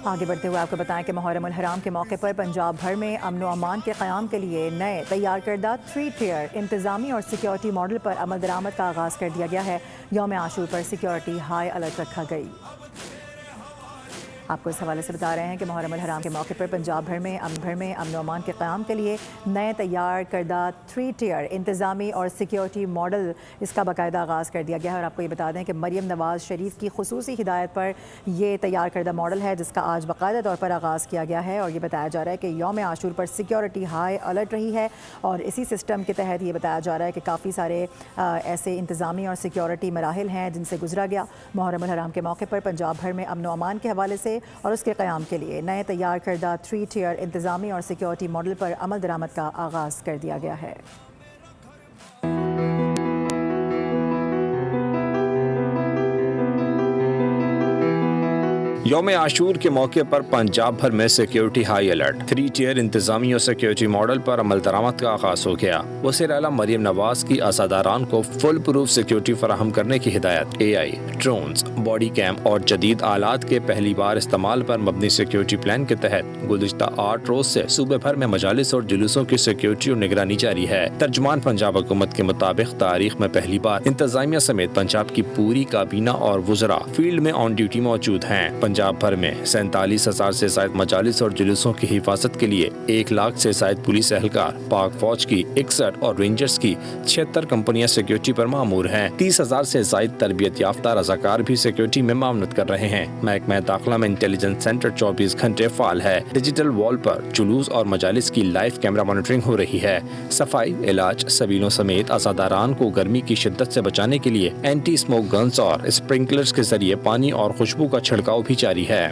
آگے بڑھتے ہوئے آپ کو بتائیں کہ محرم الحرام کے موقع پر پنجاب بھر میں امن و امان کے قیام کے لیے نئے تیار کردہ 3 ٹیئر انتظامی اور سیکیورٹی ماڈل پر عمل درآمد کا آغاز کر دیا گیا ہے۔ یوم عاشور پر سیکیورٹی ہائی الرٹ رکھا گئی۔ آپ کو اس حوالے سے بتا رہے ہیں کہ محرم الحرام کے موقع پر پنجاب بھر میں امن و امان کے قیام کے لیے نئے تیار کردہ 3 ٹیئر انتظامی اور سیکیورٹی ماڈل اس کا باقاعدہ آغاز کر دیا گیا ہے۔ اور آپ کو یہ بتا دیں کہ مریم نواز شریف کی خصوصی ہدایت پر یہ تیار کردہ ماڈل ہے جس کا آج باقاعدہ طور پر آغاز کیا گیا ہے، اور یہ بتایا جا رہا ہے کہ یوم عاشور پر سیکیورٹی ہائی الرٹ رہی ہے، اور اسی سسٹم کے تحت یہ بتایا جا رہا ہے کہ کافی سارے ایسے انتظامی اور سیکیورٹی مراحل ہیں جن سے گزرا گیا۔ محرم الحرام کے موقع پر پنجاب بھر میں امن و امان کے حوالے سے اور اس کے قیام کے لیے نئے تیار کردہ 3 ٹیئر انتظامی اور سیکیورٹی ماڈل پر عمل درآمد کا آغاز کر دیا گیا ہے۔ یوم عاشور کے موقع پر پنجاب بھر میں سیکیورٹی ہائی الرٹ، 3 ٹیئر انتظامی اور سیکیورٹی ماڈل پر عمل درآمد کا آغاز ہو گیا۔ وزیر اعلیٰ مریم نواز کی عزاداران کو فل پروف سیکیورٹی فراہم کرنے کی ہدایت۔ AI، ڈرونز، باڈی کیم اور جدید آلات کے پہلی بار استعمال پر مبنی سیکیورٹی پلان کے تحت گزشتہ 8 روز سے صوبے بھر میں مجالس اور جلوسوں کی سیکیورٹی اور نگرانی جاری ہے۔ ترجمان پنجاب حکومت کے مطابق تاریخ میں پہلی بار انتظامیہ سمیت پنجاب کی پوری کابینہ اور وزراء فیلڈ میں آن ڈیوٹی موجود ہیں۔ پنجاب بھر میں 47,000 سے زائد مجالس اور جلوسوں کی حفاظت کے لیے 1 لاکھ سے زائد پولیس اہلکار، پاک فوج کی 61 اور رینجرز کی 76 کمپنیاں سیکیورٹی پر مامور ہیں۔ 30,000 سے زائد تربیت یافتہ رضاکار بھی سیکیورٹی میں معاونت کر رہے ہیں۔ محکمہ داخلہ میں انٹیلیجنس سینٹر 24 گھنٹے فعال ہے۔ ڈیجیٹل وال پر جلوس اور مجالس کی لائیو کیمرہ مانیٹرنگ ہو رہی ہے۔ صفائی، علاج، سبیلوں سمیت عزاداران کو گرمی کی شدت سے بچانے کے لیے اینٹی اسموک گنز اور اسپرنکلرز کے ذریعے پانی اور خوشبو کا چھڑکاؤ بھی جاری ہے۔